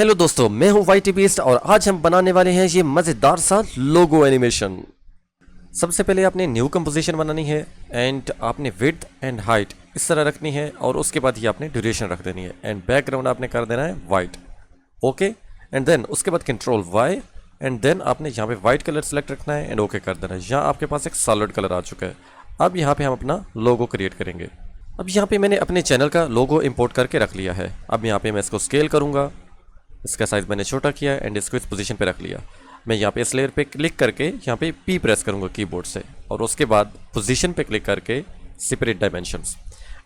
Hello दोस्तों, मैं हूं वाईटी बीस्ट और आज हम बनाने वाले हैं ये मज़ेदार सा लोगो एनिमेशन। सबसे पहले आपने न्यू कंपोजिशन बनानी है एंड आपने विड्थ एंड हाइट इस तरह रखनी है और उसके बाद ये आपने ड्यूरेशन रख देनी है एंड बैकग्राउंड आपने कर देना है वाइट। ओके, एंड देन उसके बाद कंट्रोल वाई एंड देन आपने यहाँ पे वाइट कलर सेलेक्ट रखना है एंड ओके कर देना है। यहाँ आपके पास एक सॉलिड कलर आ चुका है। अब यहाँ पे हम अपना लोगो क्रिएट करेंगे। अब यहाँ पे मैंने अपने चैनल का लोगो इंपोर्ट करके रख लिया है। अब यहाँ पे मैं इसको स्केल करूँगा, इसका साइज़ मैंने छोटा किया एंड इसको इस पोजीशन पे रख लिया। मैं यहाँ पे इस लेयर पे क्लिक करके यहाँ पे P प्रेस करूँगा कीबोर्ड से और उसके बाद पोजीशन पे क्लिक करके सेपरेट डायमेंशंस।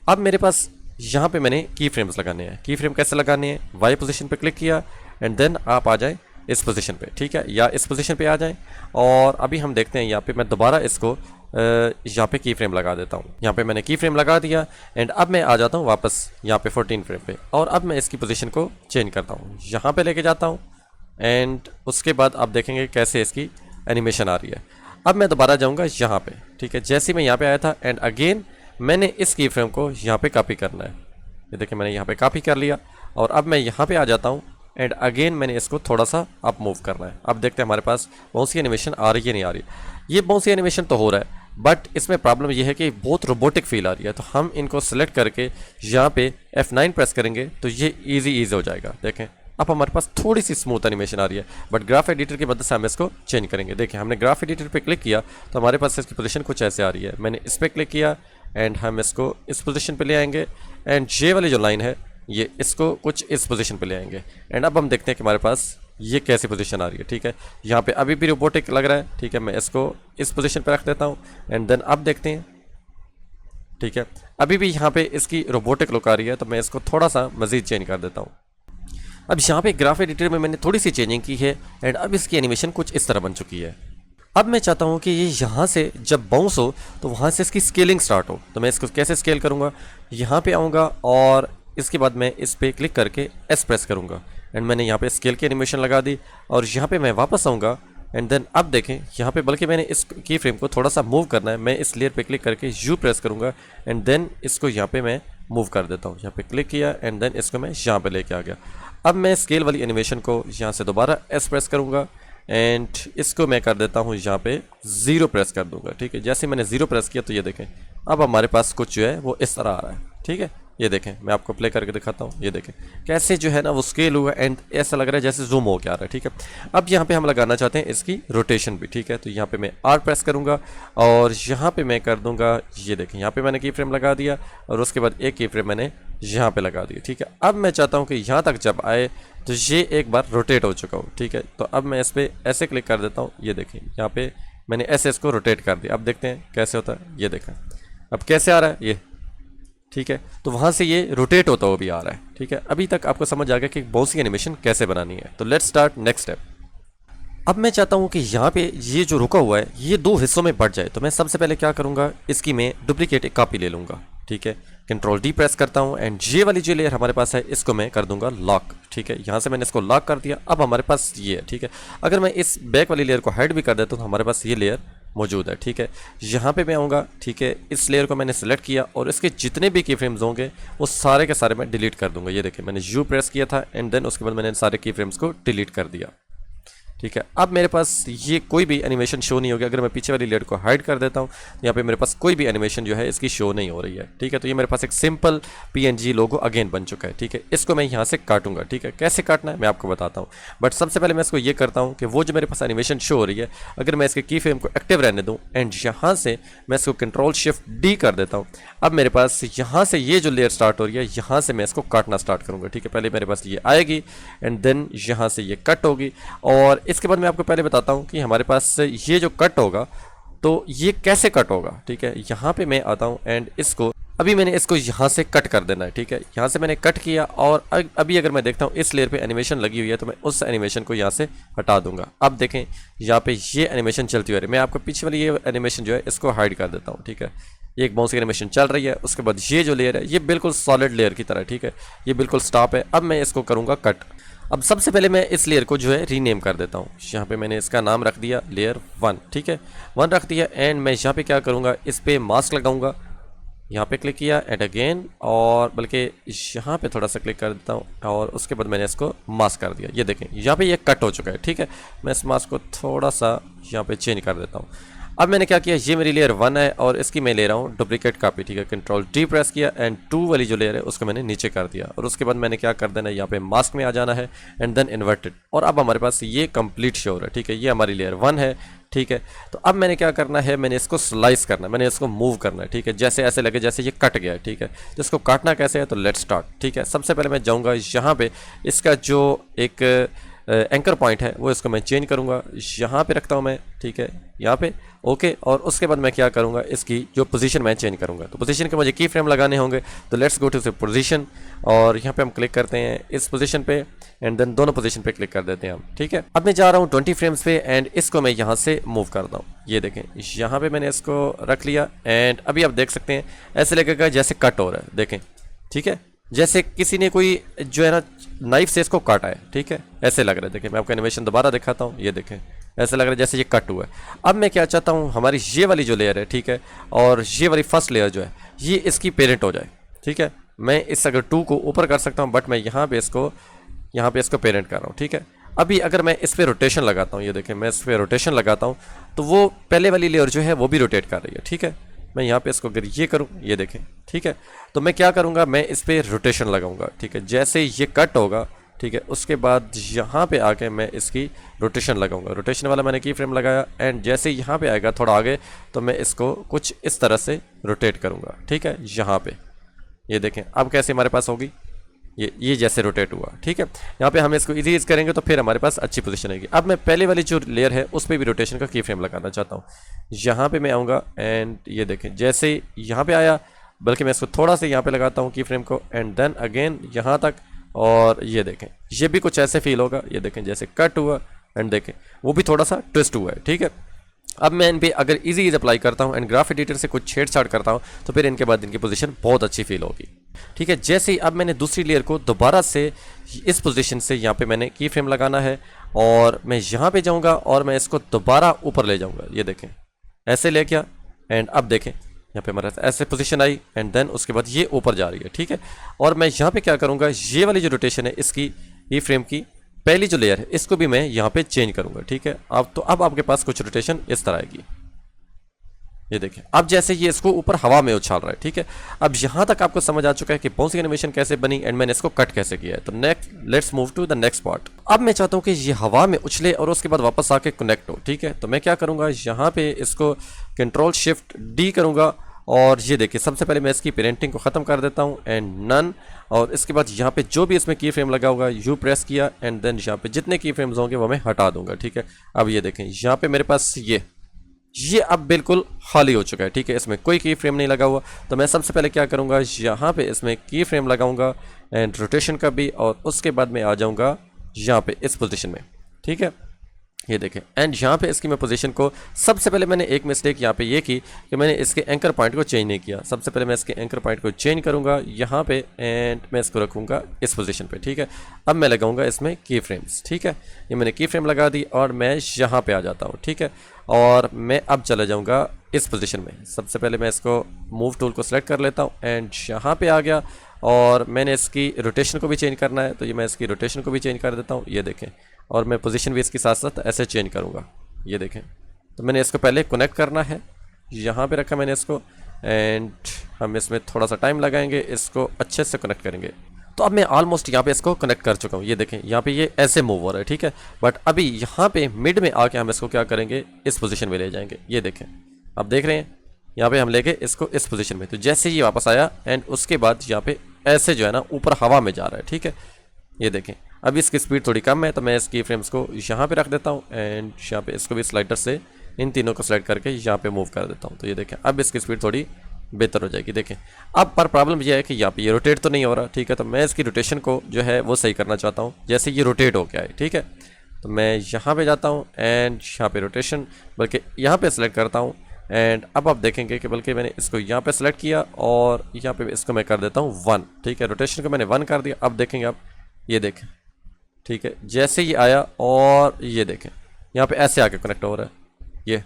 अब मेरे पास यहाँ पे मैंने की फ्रेम्स लगाने हैं। की फ्रेम कैसे लगाने हैं, वाई पोजीशन पे क्लिक किया एंड देन आप आ जाए इस पोजीशन पे, ठीक है, या इस पोजीशन पे आ जाएं। और अभी हम देखते हैं यहाँ पे मैं दोबारा इसको यहाँ पे की फ्रेम लगा देता हूँ। यहाँ पे मैंने की फ्रेम लगा दिया एंड अब मैं आ जाता हूँ वापस यहाँ पे 14 फ्रेम पे और अब मैं इसकी पोजीशन को चेंज करता हूँ, यहाँ पे लेके जाता हूँ एंड उसके बाद आप देखेंगे कैसे इसकी एनिमेशन आ रही है। अब मैं दोबारा जाऊँगा यहाँ पे, ठीक है, जैसे मैं यहाँ पे आया था एंड अगेन मैंने इस की फ्रेम को यहाँ पे कॉपी करना है। ये देखिए मैंने यहाँ पे कॉपी कर लिया और अब मैं यहाँ पे आ जाता हूँ एंड अगेन मैंने इसको थोड़ा सा अप मूव करना है। अब देखते हैं हमारे पास बाउंसी एनिमेशन आ रही है नहीं आ रही। ये बाउंसी एनिमेशन तो हो रहा है बट इसमें प्रॉब्लम ये है कि बहुत रोबोटिक फील आ रही है। तो हम इनको सेलेक्ट करके यहाँ पे F9 प्रेस करेंगे तो ये इजी हो जाएगा। देखें अब हमारे पास थोड़ी सी स्मूथ एनिमेशन आ रही है बट ग्राफ एडिटर की मदद से हम इसको चेंज करेंगे। देखिए हमने ग्राफ एडिटर पे क्लिक किया तो हमारे पास इसकी पोजीशन कुछ ऐसे आ रही है। मैंने इस पर क्लिक किया एंड हम इसको इस पोजीशन पे ले आएंगे एंड ये वाली जो लाइन है ये इसको कुछ इस पोजीशन पे ले आएंगे एंड अब हम देखते हैं कि हमारे पास ये कैसी पोजीशन आ रही है। ठीक है, यहाँ पे अभी भी रोबोटिक लग रहा है। ठीक है, मैं इसको इस पोजीशन पे रख देता हूँ एंड देन अब देखते हैं। ठीक है, अभी भी यहाँ पे इसकी रोबोटिक लुक आ रही है तो मैं इसको थोड़ा सा मज़ीद चेंज कर देता हूँ। अब यहाँ पे ग्राफ एडिटर में मैंने थोड़ी सी चेंजिंग की है एंड अब इसकी एनिमेशन कुछ इस तरह बन चुकी है। अब मैं चाहता हूँ कि ये यहाँ से जब बाउंस हो तो वहाँ से इसकी स्केलिंग स्टार्ट हो। तो मैं इसको कैसे स्केल करूँगा, यहाँ पे आऊँगा और इसके बाद मैं इस पर क्लिक करके एस प्रेस करूँगा एंड मैंने यहाँ पे स्केल की एनिमेशन लगा दी और यहाँ पे मैं वापस आऊँगा एंड देन अब देखें यहाँ पे बल्कि मैंने इस की फ्रेम को थोड़ा सा मूव करना है। मैं इस लेयर पे क्लिक करके यू प्रेस करूँगा एंड देन इसको यहाँ पे मैं मूव कर देता हूँ। यहाँ पे क्लिक किया एंड देन इसको मैं यहाँ पे लेके आ गया। अब मैं स्केल वाली एनिमेशन को यहाँ से दोबारा एस प्रेस करूँगा एंड इसको मैं कर देता हूँ यहाँ पे 0 प्रेस कर दूँगा। ठीक है, जैसे मैंने 0 प्रेस किया तो ये देखें अब हमारे पास कुछ जो है वो इस तरह आ रहा है। ठीक है, ये देखें मैं आपको प्ले करके दिखाता हूँ। ये देखें कैसे जो है ना वो स्केल हुआ एंड ऐसा लग रहा है जैसे जूम हो के आ रहा है। ठीक है, अब यहाँ पे हम लगाना चाहते हैं इसकी रोटेशन भी। ठीक है, तो यहाँ पे मैं R प्रेस करूँगा और यहाँ पे मैं कर दूँगा, ये देखें यहाँ पे मैंने की फ्रेम लगा दिया और उसके बाद एक की फ्रेम मैंने यहाँ पे लगा दिया। ठीक है, अब मैं चाहता हूँ कि यहाँ तक जब आए तो ये एक बार रोटेट हो चुका हो। ठीक है, तो अब मैं इस पर ऐसे क्लिक कर देता हूँ। ये देखें यहाँ पे मैंने ऐसे इसको रोटेट कर दिया। अब देखते हैं कैसे होता है। ये देखें अब कैसे आ रहा है ये। ठीक है, तो वहाँ से ये रोटेट होता हुआ भी आ रहा है। ठीक है, अभी तक आपको समझ आ गया कि बाउंसी एनिमेशन कैसे बनानी है। तो लेट्स स्टार्ट नेक्स्ट स्टेप। अब मैं चाहता हूँ कि यहाँ पे ये जो रुका हुआ है ये 2 हिस्सों में बढ़ जाए। तो मैं सबसे पहले क्या करूँगा, इसकी मैं डुप्लीकेट एक कॉपी ले लूँगा। ठीक है, कंट्रोल डी प्रेस करता हूँ एंड ये वाली जो लेयर हमारे पास है इसको मैं कर दूंगा लॉक। ठीक है, यहाँ से मैंने इसको लॉक कर दिया। अब हमारे पास ये है। ठीक है, अगर मैं इस बैक वाली लेयर को हाइड भी कर देता हूँ तो हमारे पास ये लेयर मौजूद है। ठीक है, यहाँ पे मैं आऊँगा। ठीक है, इस लेयर को मैंने सेलेक्ट किया और इसके जितने भी की फ्रेम्स होंगे वो सारे के सारे मैं डिलीट कर दूंगा। ये देखिए मैंने यू प्रेस किया था एंड देन उसके बाद मैंने सारे की फ्रेम्स को डिलीट कर दिया। ठीक है, अब मेरे पास ये कोई भी एनिमेशन शो नहीं होगी। अगर मैं पीछे वाली लेयर को हाइड कर देता हूँ तो यहाँ पे मेरे पास कोई भी एनिमेशन जो है इसकी शो नहीं हो रही है। ठीक है, तो ये मेरे पास एक सिंपल PNG लोगो अगेन बन चुका है। ठीक है, इसको मैं यहाँ से काटूंगा। ठीक है, कैसे काटना है मैं आपको बताता हूँ बट सबसे पहले मैं इसको ये करता हूँ कि वो जो मेरे पास एनिमेशन शो हो रही है अगर मैं इसके की फ्रेम को एक्टिव रहने दूँ एंड यहाँ से मैं इसको कंट्रोल शिफ्ट D कर देता हूँ। अब मेरे पास यहाँ से ये जो लेयर स्टार्ट हो रही है यहाँ से मैं इसको काटना स्टार्ट करूँगा। ठीक है, पहले मेरे पास ये आएगी एंड देन यहाँ से ये कट होगी और इसके बाद मैं आपको पहले बताता हूँ कि हमारे पास ये जो कट होगा तो ये कैसे कट होगा। ठीक है, यहाँ पे मैं आता हूँ एंड इसको अभी मैंने इसको यहाँ से कट कर देना है। ठीक है, यहाँ से मैंने कट किया और अभी अगर मैं देखता हूँ इस लेयर पे एनिमेशन लगी हुई है तो मैं उस एनिमेशन को यहाँ से हटा दूंगा। अब देखें यहाँ पे ये एनिमेशन चलती हुई है। मैं आपको पीछे वाली ये एनिमेशन जो है इसको हाइड कर देता हूँ। ठीक है, एक बाउंसी एनिमेशन चल रही है। उसके बाद ये जो लेयर है ये बिल्कुल सॉलिड लेयर की तरह। ठीक है, ये बिल्कुल स्टॉप है। अब मैं इसको करूँगा कट। अब सबसे पहले मैं इस लेयर को जो है रीनेम कर देता हूँ। यहाँ पे मैंने इसका नाम रख दिया लेयर 1। ठीक है, 1 रख दिया एंड मैं यहाँ पे क्या करूँगा, इस पर मास्क लगाऊंगा यहाँ पे क्लिक किया एंड अगेन, और बल्कि यहाँ पे थोड़ा सा क्लिक कर देता हूँ और उसके बाद मैंने इसको मास्क कर दिया। ये देखें यहाँ पे ये कट हो चुका है, ठीक है। मैं इस मास्क को थोड़ा सा यहाँ पे चेंज कर देता हूँ। अब मैंने क्या किया, ये मेरी लेयर 1 है और इसकी मैं ले रहा हूँ डुप्लीकेट कॉपी, ठीक है। कंट्रोल डी प्रेस किया एंड 2 वाली जो लेयर है उसको मैंने नीचे कर दिया, और उसके बाद मैंने क्या कर देना है, यहाँ पे मास्क में आ जाना है एंड देन इन्वर्टेड, और अब हमारे पास ये कंप्लीट शो हो रहा है, ठीक है। ये हमारी लेयर 1 है, ठीक है। तो अब मैंने क्या करना है, मैंने इसको स्लाइस करना है, मैंने इसको मूव करना है, ठीक है। जैसे ऐसे लगे जैसे ये कट गया है, ठीक है। तो इसको काटना कैसे है, तो लेट्स स्टार्ट, ठीक है। सबसे पहले मैं जाऊँगा यहाँ पे, इसका जो एक एंकर पॉइंट है वो इसको मैं चेंज करूँगा, यहाँ पे रखता हूँ मैं, ठीक है, यहाँ पे ओके। और उसके बाद मैं क्या करूँगा, इसकी जो पोजीशन मैं चेंज करूँगा। तो पोजीशन के मुझे की फ्रेम लगाने होंगे, तो लेट्स गो टू पोजीशन, और यहाँ पे हम क्लिक करते हैं इस पोजीशन पे एंड देन दोनों पोजीशन पे क्लिक कर देते हैं हम, ठीक है। अब मैं जा रहा हूँ 20 फ्रेम्स पे एंड इसको मैं यहाँ से मूव करता हूँ। ये देखें यहाँ पे मैंने इसको रख लिया एंड अभी आप देख सकते हैं ऐसे लगेगा जैसे कट हो रहा है, देखें, ठीक है। जैसे किसी ने कोई जो है ना नाइफ से इसको काटा है, ठीक है, ऐसे लग रहा है। देखिए मैं आपको एनिमेशन दोबारा दिखाता हूँ, ये देखें ऐसे लग रहा है जैसे ये कट हुआ है। अब मैं क्या चाहता हूँ, हमारी ये वाली जो लेयर है, ठीक है, और ये वाली फर्स्ट लेयर जो है ये इसकी पेरेंट हो जाए, ठीक है। मैं इस अगर 2 को ऊपर कर सकता हूँ, बट मैं यहाँ पे इसको पेरेंट कर रहा हूँ, ठीक है। अभी अगर मैं इस पर रोटेशन लगाता हूँ, ये देखें मैं इस पर रोटेशन लगाता हूँ तो वो पहले वाली लेयर जो है वो भी रोटेट कर रही है, ठीक है। मैं यहाँ पे इसको अगर ये करूँ, ये देखें, ठीक है। तो मैं क्या करूँगा, मैं इस पर रोटेशन लगाऊंगा, ठीक है। जैसे ये कट होगा, ठीक है, उसके बाद यहाँ पे आके मैं इसकी रोटेशन लगाऊंगा। रोटेशन वाला मैंने की फ्रेम लगाया एंड जैसे यहाँ पे आएगा थोड़ा आगे, तो मैं इसको कुछ इस तरह से रोटेट करूँगा, ठीक है। यहाँ पे ये देखें अब कैसे हमारे पास होगी, ये जैसे रोटेट हुआ, ठीक है। यहाँ पे हम इसको इजीज करेंगे तो फिर हमारे पास अच्छी पोजीशन आएगी। अब मैं पहले वाली जो लेयर है उस पर भी रोटेशन का की फ्रेम लगाना चाहता हूँ। यहाँ पे मैं आऊँगा एंड ये देखें जैसे यहाँ पे आया, बल्कि मैं इसको थोड़ा सा यहाँ पे लगाता हूँ की फ्रेम को एंड देन अगेन यहाँ तक, और ये देखें ये भी कुछ ऐसे फील होगा, ये देखें जैसे कट हुआ एंड देखें वो भी थोड़ा सा ट्विस्ट हुआ है, ठीक है। अब मैं इन पे अगर इजी अप्लाई करता हूँ एंड ग्राफ एडिटर से कुछ छेड़छाड़ करता हूँ तो फिर इनके बाद इनकी पोजीशन बहुत अच्छी फील होगी, ठीक है। जैसे ही अब मैंने दूसरी लेयर को दोबारा से इस पोजीशन से यहाँ पे मैंने की फ्रेम लगाना है, और मैं यहाँ पे जाऊँगा और मैं इसको दोबारा ऊपर ले जाऊँगा, ये देखें ऐसे ले गया एंड अब देखें यहाँ पे हमारा ऐसे पोजीशन आई एंड देन उसके बाद ये ऊपर जा रही है, ठीक है। और मैं यहाँ पे क्या करूँगा, ये वाली जो रोटेशन है इसकी की फ्रेम की पहली जो लेयर है इसको भी मैं यहाँ पे चेंज करूँगा, ठीक है। अब आपके पास कुछ रोटेशन इस तरह आएगी, ये देखें अब जैसे ये इसको ऊपर हवा में उछाल रहा है, ठीक है। अब यहाँ तक आपको समझ आ चुका है कि बाउंसिंग एनिमेशन कैसे बनी एंड मैंने इसको कट कैसे किया है। तो next let's move to the next part. अब मैं चाहता हूँ कि ये हवा में उछले और उसके बाद वापस आके कनेक्ट हो, ठीक है। तो मैं क्या करूँगा, यहाँ पे इसको कंट्रोल शिफ्ट डी करूँगा और ये देखिए सबसे पहले मैं इसकी पेरेंटिंग को ख़त्म कर देता हूँ एंड नन, और इसके बाद यहाँ पे जो भी इसमें की फ्रेम लगा होगा यू प्रेस किया एंड देन यहाँ पे जितने की फ्रेम्स होंगे वो मैं हटा दूंगा, ठीक है। अब ये देखें यहाँ पे मेरे पास ये अब बिल्कुल खाली हो चुका है, ठीक है। इसमें कोई की फ्रेम नहीं लगा हुआ। तो मैं सबसे पहले क्या करूँगा, यहाँ पे इसमें की फ्रेम लगाऊंगा एंड रोटेशन का भी, और उसके बाद मैं आ जाऊँगा यहाँ पे इस पोजीशन में, ठीक है। ये देखें एंड यहाँ पे इसकी मैं पोजीशन को सबसे पहले मैंने एक मिस्टेक यहाँ पे ये की कि मैंने इसके एंकर पॉइंट को चेंज नहीं किया। सबसे पहले मैं इसके एंकर पॉइंट को चेंज करूँगा यहाँ पे एंड मैं इसको रखूँगा इस पोजीशन पे, ठीक है। अब मैं लगाऊँगा इसमें की फ्रेम्स, ठीक है। ये मैंने की फ्रेम लगा दी और मैं यहाँ पे आ जाता हूँ, ठीक है। और मैं अब चला जाऊँगा इस पोजीशन में। सबसे पहले मैं इसको मूव टूल को सिलेक्ट कर लेता हूँ एंड यहाँ पे आ गया, और मैंने इसकी रोटेशन को भी चेंज करना है तो ये मैं इसकी रोटेशन को भी चेंज कर देता हूँ, ये देखें। और मैं पोजीशन भी इसके साथ साथ ऐसे चेंज करूँगा, ये देखें। तो मैंने इसको पहले कनेक्ट करना है, यहाँ पे रखा मैंने इसको एंड हम इसमें थोड़ा सा टाइम लगाएंगे, इसको अच्छे से कनेक्ट करेंगे। तो अब मैं ऑलमोस्ट यहाँ पे इसको कनेक्ट कर चुका हूँ, ये देखें यहाँ पे ये ऐसे मूव हो रहा है, ठीक है। बट अभी यहाँ पे मिड में आके हम इसको क्या करेंगे, इस पोजीशन में ले जाएंगे, ये देखें। आप देख रहे हैं यहाँ पे हम लेके इसको इस पोजीशन में, तो जैसे ये वापस आया एंड उसके बाद यहाँ पे ऐसे जो है ना ऊपर हवा में जा रहा है, ठीक है। ये देखें अब इसकी स्पीड थोड़ी कम है तो मैं इसकी फ्रेम्स को यहाँ पे रख देता हूँ एंड यहाँ पे इसको भी स्लाइडर से इन तीनों को स्लाइड करके यहाँ पे मूव कर देता हूँ। तो ये देखें अब इसकी स्पीड थोड़ी बेहतर हो जाएगी। देखें अब पर प्रॉब्लम यह है कि यहाँ पे ये रोटेट तो नहीं हो रहा, ठीक है। तो मैं इसकी रोटेशन को जो है वो सही करना चाहता हूँ, जैसे ये रोटेट हो गया है, ठीक है। तो मैं यहाँ पे जाता हूँ एंड यहाँ पे रोटेशन बल्कि यहाँ पे सेलेक्ट करता हूँ एंड अब आप देखेंगे कि बल्कि मैंने इसको यहाँ पे सेलेक्ट किया और यहाँ पे इसको मैं कर देता हूँ 1, ठीक है। रोटेशन को मैंने 1 कर दिया। अब देखेंगे आप, ये देखें, ठीक है, जैसे ये आया और ये देखें यहाँ पे ऐसे आके कनेक्ट हो रहा है ये,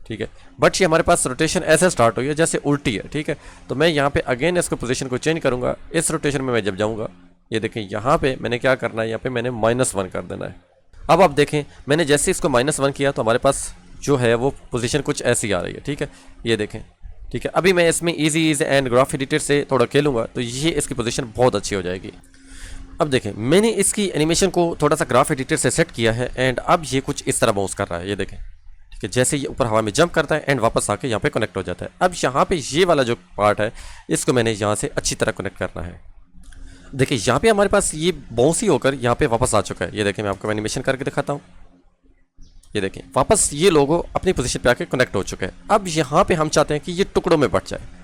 ठीक है। बट ये हमारे पास रोटेशन ऐसे स्टार्ट हुई है जैसे उल्टी है, ठीक है। तो मैं यहाँ पे अगेन इसको पोजीशन को चेंज करूँगा। इस रोटेशन में मैं जब जाऊँगा, ये देखें यहाँ पे मैंने क्या करना है, यहाँ पे मैंने -1 कर देना है। अब आप देखें मैंने जैसे इसको -1 किया तो हमारे पास जो है वो पोजीशन कुछ ऐसी आ रही है, ठीक है। ये देखें, ठीक है। अभी मैं इसमें ईजी एंड ग्राफ एडिटर से थोड़ा खेलूँगा तो ये इसकी पोजीशन बहुत अच्छी हो जाएगी। अब देखें मैंने इसकी एनिमेशन को थोड़ा सा ग्राफ एडिटर से सेट किया है एंड अब ये कुछ इस तरह बाउंस कर रहा है, ये देखें, ठीक है। जैसे ये ऊपर हवा में जंप करता है एंड वापस आके यहाँ पे कनेक्ट हो जाता है। अब यहाँ पे ये वाला जो पार्ट है इसको मैंने यहाँ से अच्छी तरह कनेक्ट करना है। देखिए यहाँ पे हमारे पास ये बाउंसी होकर यहाँ पे वापस आ चुका है। ये देखें मैं आपको एनिमेशन करके दिखाता हूँ। ये देखें वापस ये लोगो अपनी पोजीशन पे आके कनेक्ट हो चुका है। अब यहाँ पे हम चाहते हैं कि ये टुकड़ों में बट जाए।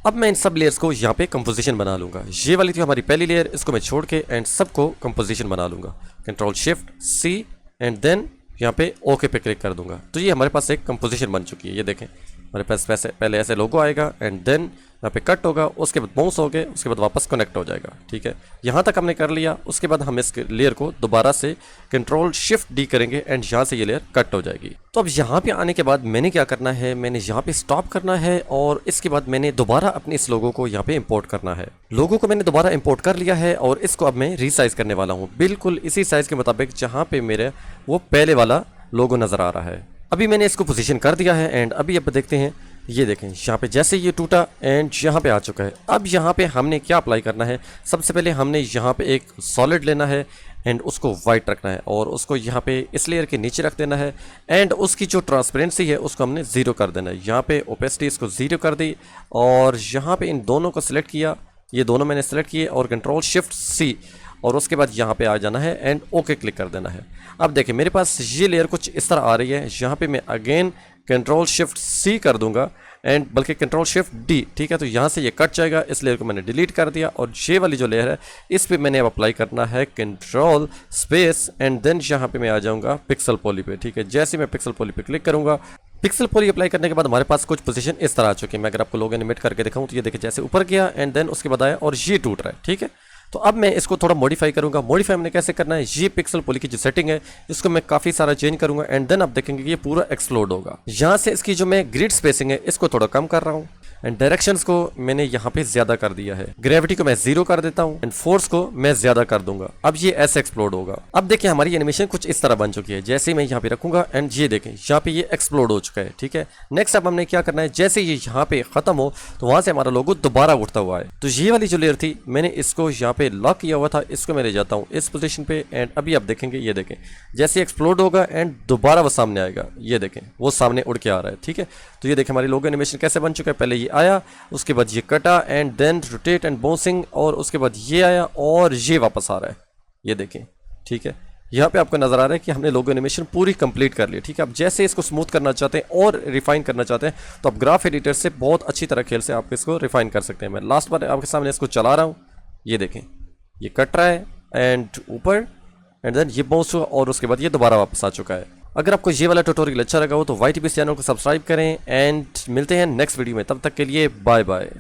अब मैं इन सब लेयर्स को यहाँ पे कंपोजिशन बना लूँगा। ये वाली थी हमारी पहली लेयर, इसको मैं छोड़ के एंड सबको कंपोजिशन बना लूँगा। Ctrl+Shift+C एंड देन यहाँ पे ओके पे क्लिक कर दूंगा। तो ये हमारे पास एक कंपोजिशन बन चुकी है। ये देखें हमारे पास पहले ऐसे लोगो आएगा एंड देन यहाँ पे कट होगा, उसके बाद बाउंस हो गए, उसके बाद वापस कनेक्ट हो जाएगा, ठीक है। यहाँ तक हमने कर लिया। उसके बाद हम इस लेयर को दोबारा से Ctrl+Shift+D करेंगे एंड यहाँ से ये लेयर कट हो जाएगी। तो अब यहाँ पे आने के बाद मैंने क्या करना है, मैंने यहाँ पे स्टॉप करना है और इसके बाद मैंने दोबारा अपने इस लोगो को यहाँ पे इंपोर्ट करना है। लोगो को मैंने दोबारा इंपोर्ट कर लिया है और इसको अब मैं रीसाइज करने वाला हूँ बिल्कुल इसी साइज के मुताबिक जहाँ पे मेरे वो पहले वाला लोगो नजर आ रहा है। अभी मैंने इसको पोजीशन कर दिया है एंड अभी अब देखते हैं। ये देखें यहाँ पे जैसे ये टूटा एंड यहाँ पे आ चुका है। अब यहाँ पे हमने क्या अप्लाई करना है, सबसे पहले हमने यहाँ पे एक सॉलिड लेना है एंड उसको वाइट रखना है और उसको यहाँ पे इस लेयर के नीचे रख देना है एंड उसकी जो ट्रांसपेरेंसी है उसको हमने 0 कर देना है। यहाँ पे ओपेसिटी इसको 0 कर दी और यहाँ पे इन दोनों को सिलेक्ट किया, ये दोनों मैंने सेलेक्ट किए और Ctrl+Shift+C और उसके बाद यहाँ पे आ जाना है एंड ओके क्लिक कर देना है। अब देखिए मेरे पास ये लेयर कुछ इस तरह आ रही है। यहाँ पे मैं अगेन Ctrl+Shift+C कर दूंगा एंड बल्कि Ctrl+Shift+D, ठीक है। तो यहाँ से ये कट जाएगा। इस लेयर को मैंने डिलीट कर दिया और ये वाली जो लेयर है इस पे मैंने अब अप्लाई करना है कंट्रोल स्पेस एंड देन यहाँ पे मैं आ जाऊँगा पिक्सल पॉली पे, ठीक है। जैसे मैं पिक्सल पॉली पे क्लिक करूँगा, पिक्सल पॉली अप्लाई करने के बाद हमारे पास कुछ पोजीशन इस तरह आ चुकी है। मैं अगर आपको लोग एनिमेट करके दिखाऊँ तो ये देखिए जैसे ऊपर गया एंड देन उसके बाद आया और ये टूट रहा है, ठीक है। तो अब मैं इसको थोड़ा मॉडिफाई करूंगा। मॉडिफाई हमने कैसे करना है, ये पिक्सल पॉली की जो सेटिंग है इसको मैं काफ़ी सारा चेंज करूंगा एंड देन आप देखेंगे कि ये पूरा एक्सप्लोड होगा। यहाँ से इसकी जो मैं ग्रिड स्पेसिंग है इसको थोड़ा कम कर रहा हूँ एंड डायरेक्शंस को मैंने यहाँ पे ज्यादा कर दिया है। ग्रेविटी को मैं 0 कर देता हूँ एंड फोर्स को मैं ज्यादा कर दूंगा। अब ये ऐसे एक्सप्लोड होगा। अब देखिए हमारी एनिमेशन कुछ इस तरह बन चुकी है। जैसे ही मैं यहाँ पे रखूंगा एंड ये देखें यहाँ पे ये एक्सप्लोड हो चुका है, ठीक है। नेक्स्ट अब हमने क्या करना है, जैसे ये यहाँ पे खत्म हो तो वहां से हमारा लोगो दोबारा उठता हुआ है। तो ये वाली जो लेयर थी मैंने इसको यहाँ पे लॉक किया हुआ था, इसको मैं ले जाता हूँ इस पोजिशन पे एंड अभी आप देखेंगे, ये देखें जैसे एक्सप्लोड होगा एंड दोबारा वो सामने आएगा। ये देखें वो सामने उड़ के आ रहा है, ठीक है। तो ये देखें हमारी लोगो एनिमेशन कैसे बन चुका है। पहले ये आया, उसके बाद ये कटा and then rotate and bouncing और उसके बाद ये आया और ये वापस आ रहा है। ये देखें, ठीक है। यहाँ पे आपको नजर आ रहा है कि हमने लोगो एनिमेशन पूरी कंप्लीट कर ली, ठीक है। अब जैसे इसको स्मूथ करना चाहते हैं और रिफाइन करना चाहते हैं तो आप ग्राफ एडिटर से बहुत अच्छी तरह खेल से आप इसको रिफाइन कर सकते हैं। मैं लास्ट बार आपके सामने इसको चला रहा हूँ। ये देखें ये कट रहा है एंड ऊपर एंड देन ये बाउंस हुआ और उसके बाद ये दोबारा वापस आ चुका है। अगर आपको ये वाला ट्यूटोरियल अच्छा लगा हो तो YTBS चैनल को सब्सक्राइब करें एंड मिलते हैं नेक्स्ट वीडियो में। तब तक के लिए बाय बाय।